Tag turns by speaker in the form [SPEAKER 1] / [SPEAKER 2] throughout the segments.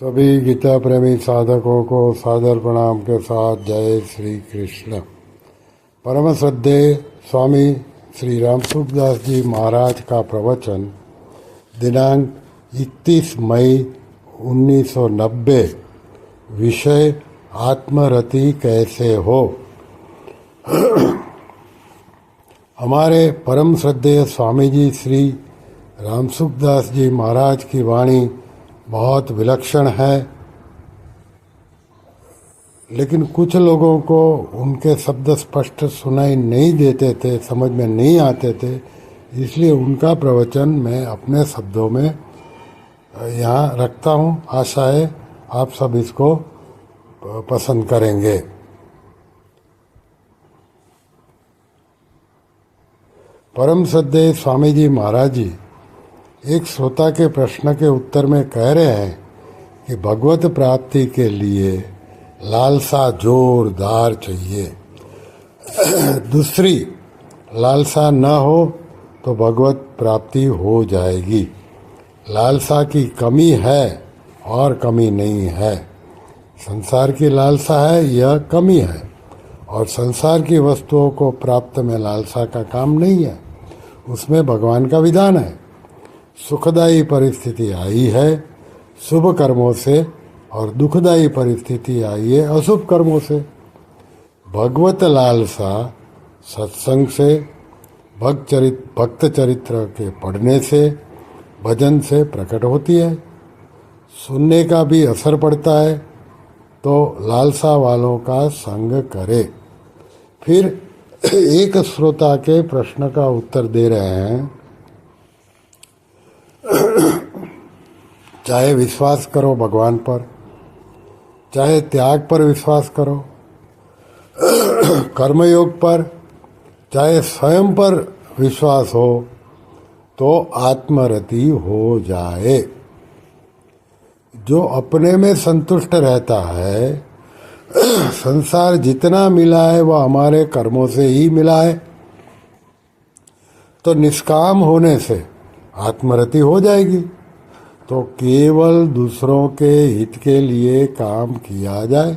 [SPEAKER 1] सभी गीता प्रेमी साधकों को सादर प्रणाम के साथ जय श्री कृष्ण। परम श्रद्धेय स्वामी श्री राम सुखदास जी महाराज का प्रवचन दिनांक 31 मई 1990। विषय आत्मरति कैसे हो। हमारे परम श्रद्धेय स्वामी जी श्री राम सुखदास जी महाराज की वाणी बहुत विलक्षण है, लेकिन कुछ लोगों को उनके शब्द स्पष्ट सुनाई नहीं देते थे, समझ में नहीं आते थे। इसलिए उनका प्रवचन मैं अपने शब्दों में यहाँ रखता हूँ। आशा है आप सब इसको पसंद करेंगे। परम श्रद्धेय स्वामी जी महाराज जी एक श्रोता के प्रश्न के उत्तर में कह रहे हैं कि भगवत प्राप्ति के लिए लालसा जोरदार चाहिए। दूसरी लालसा न हो तो भगवत प्राप्ति हो जाएगी। लालसा की कमी है और कमी नहीं है। संसार की लालसा है, यह कमी है, और संसार की वस्तुओं को प्राप्त में लालसा का काम नहीं है। उसमें भगवान का विधान है। सुखदायी परिस्थिति आई है शुभ कर्मों से और दुखदायी परिस्थिति आई है अशुभ कर्मों से। भगवत लालसा सत्संग से, भक्त चरित्र के पढ़ने से, भजन से प्रकट होती है। सुनने का भी असर पड़ता है, तो लालसा वालों का संग करे। फिर एक श्रोता के प्रश्न का उत्तर दे रहे हैं। चाहे विश्वास करो भगवान पर, चाहे त्याग पर विश्वास करो, कर्मयोग पर, चाहे स्वयं पर विश्वास हो, तो आत्मरति हो जाए। जो अपने में संतुष्ट रहता है, संसार जितना मिला है वह हमारे कर्मों से ही मिला है, तो निष्काम होने से आत्मरति हो जाएगी। तो केवल दूसरों के हित के लिए काम किया जाए,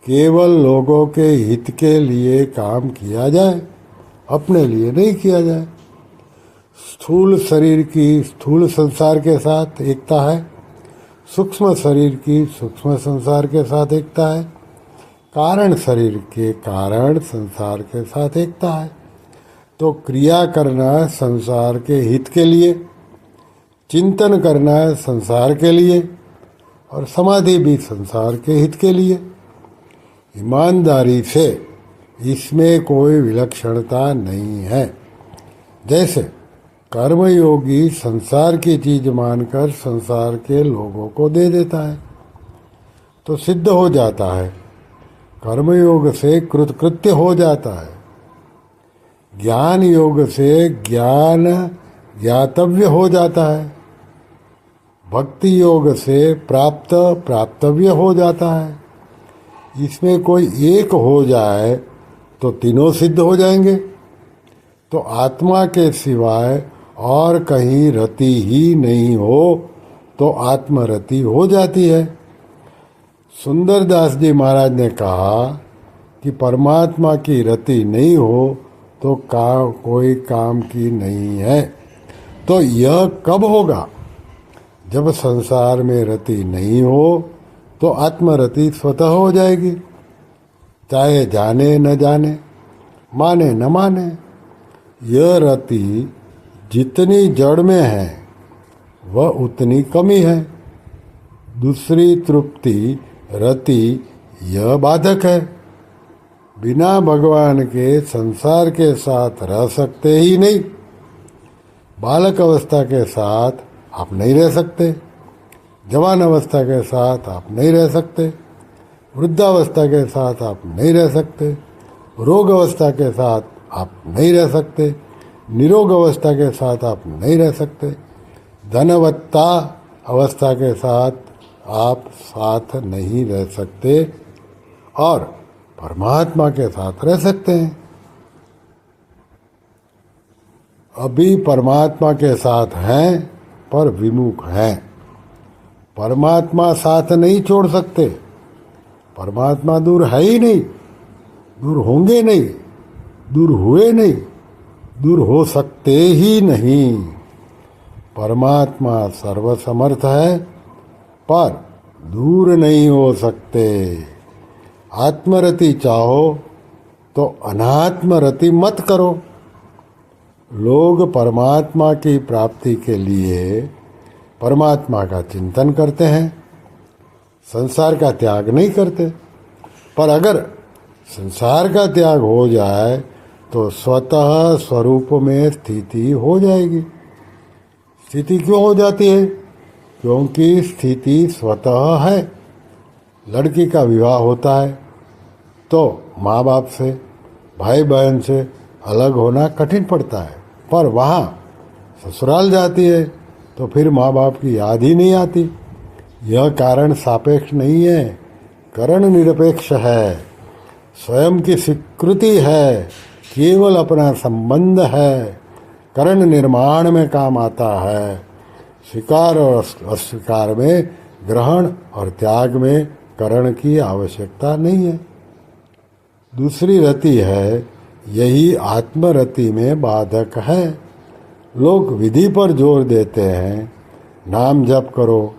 [SPEAKER 1] केवल लोगों के हित के लिए काम किया जाए, अपने लिए नहीं किया जाए। स्थूल शरीर की स्थूल संसार के साथ एकता है, सूक्ष्म शरीर की सूक्ष्म संसार के साथ एकता है, कारण शरीर के कारण संसार के साथ एकता है। तो क्रिया करना है संसार के हित के लिए, चिंतन करना है संसार के लिए, और समाधि भी संसार के हित के लिए। ईमानदारी से इसमें कोई विलक्षणता नहीं है। जैसे कर्मयोगी संसार की चीज मानकर संसार के लोगों को दे देता है तो सिद्ध हो जाता है, कर्मयोग से कृतकृत्य हो जाता है। ज्ञान योग से ज्ञान ज्ञातव्य हो जाता है। भक्ति योग से प्राप्त प्राप्तव्य हो जाता है। इसमें कोई एक हो जाए तो तीनों सिद्ध हो जाएंगे। तो आत्मा के सिवाय और कहीं रति ही नहीं हो तो आत्मरति हो जाती है। सुंदरदास जी महाराज ने कहा कि परमात्मा की रति नहीं हो तो कोई काम की नहीं है। तो यह कब होगा? जब संसार में रति नहीं हो तो आत्मरति स्वतः हो जाएगी, चाहे जाने न जाने, माने न माने। यह रति जितनी जड़ में है वह उतनी कमी है। दूसरी तृप्ति रति यह बाधक है। बिना भगवान के संसार के साथ रह सकते ही नहीं। बालक अवस्था के साथ आप नहीं रह सकते, जवान अवस्था के साथ आप नहीं रह सकते, वृद्धावस्था के साथ आप नहीं रह सकते, रोग अवस्था के साथ आप नहीं रह सकते, निरोग अवस्था के साथ आप नहीं रह सकते, धनवत्ता अवस्था के साथ आप साथ नहीं रह सकते, और परमात्मा के साथ रह सकते हैं। अभी परमात्मा के साथ हैं पर विमुख हैं। परमात्मा साथ नहीं छोड़ सकते। परमात्मा दूर है ही नहीं, दूर होंगे नहीं, दूर हुए नहीं, दूर हो सकते ही नहीं। परमात्मा सर्वसमर्थ है, पर दूर नहीं हो सकते। आत्मरति चाहो तो अनात्मरति मत करो। लोग परमात्मा की प्राप्ति के लिए परमात्मा का चिंतन करते हैं, संसार का त्याग नहीं करते। पर अगर संसार का त्याग हो जाए तो स्वतः स्वरूप में स्थिति हो जाएगी। स्थिति क्यों हो जाती है? क्योंकि स्थिति स्वतः है। लड़की का विवाह होता है तो माँ बाप से, भाई बहन से अलग होना कठिन पड़ता है, पर वहाँ ससुराल जाती है तो फिर माँ बाप की याद ही नहीं आती। यह कारण सापेक्ष नहीं है, करण निरपेक्ष है। स्वयं की स्वीकृति है, केवल अपना संबंध है। करण निर्माण में काम आता है, स्वीकार और अस्वीकार में, ग्रहण और त्याग में करण की आवश्यकता नहीं है। दूसरी रति है, यही आत्मरति में बाधक है। लोग विधि पर जोर देते हैं, नाम जप करो,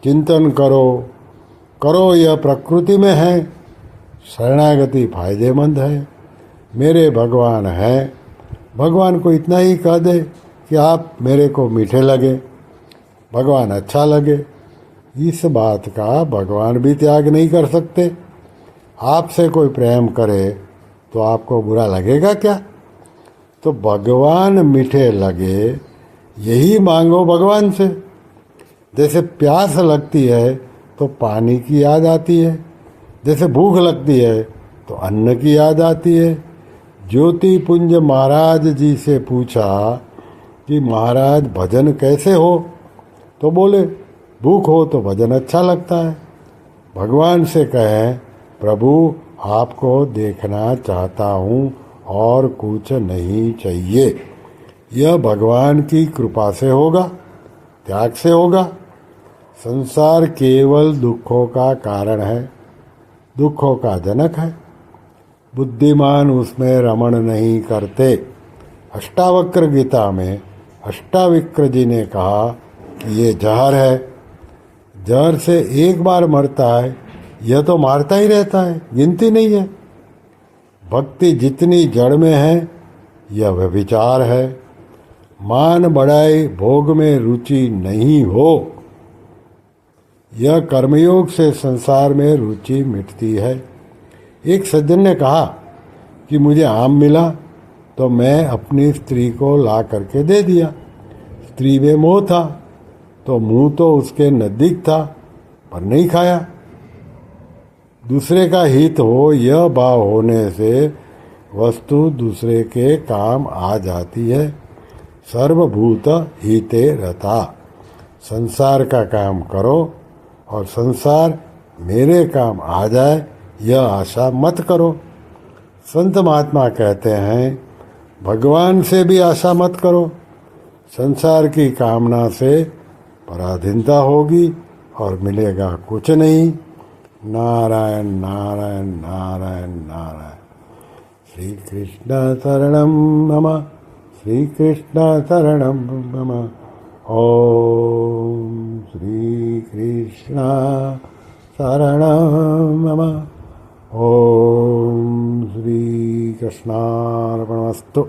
[SPEAKER 1] चिंतन करो, करो यह प्रकृति में है, शरणागति फायदेमंद है, मेरे भगवान हैं। भगवान को इतना ही कह दे कि आप मेरे को मीठे लगे, भगवान अच्छा लगे। इस बात का भगवान भी त्याग नहीं कर सकते। आपसे कोई प्रेम करे तो आपको बुरा लगेगा क्या? तो भगवान मीठे लगे, यही मांगो भगवान से। जैसे प्यास लगती है तो पानी की याद आती है, जैसे भूख लगती है तो अन्न की याद आती है। ज्योति पुंज महाराज जी से पूछा कि महाराज भजन कैसे हो? तो बोले भूख हो तो भजन अच्छा लगता है। भगवान से कहें प्रभु आपको देखना चाहता हूँ और कुछ नहीं चाहिए। यह भगवान की कृपा से होगा, त्याग से होगा। संसार केवल दुखों का कारण है, दुखों का जनक है। बुद्धिमान उसमें रमण नहीं करते। अष्टावक्र गीता में अष्टाविक्र जी ने कहा कि ये जहर है, जहर से एक बार मरता है, यह तो मारता ही रहता है, गिनती नहीं है। भक्ति जितनी जड़ में है, यह व्यभिचार है। मान बढ़ाई भोग में रुचि नहीं हो, यह कर्मयोग से संसार में रुचि मिटती है। एक सज्जन ने कहा कि मुझे आम मिला तो मैं अपनी स्त्री को ला करके दे दिया। स्त्री में मोह था तो मुंह तो उसके नजदीक था, पर नहीं खाया। दूसरे का हित हो, यह भाव होने से वस्तु दूसरे के काम आ जाती है। सर्वभूत हिते रता। संसार का काम करो और संसार मेरे काम आ जाए, यह आशा मत करो। संत महात्मा कहते हैं भगवान से भी आशा मत करो। संसार की कामना से पराधीनता होगी और मिलेगा कुछ नहीं। नारायण नारायण नारायण नारायण। श्री कृष्ण शरणम मम, श्री कृष्ण शरणम मम। ओम श्री कृष्ण शरणम मम। ओम श्री कृष्णार्पणमस्तु।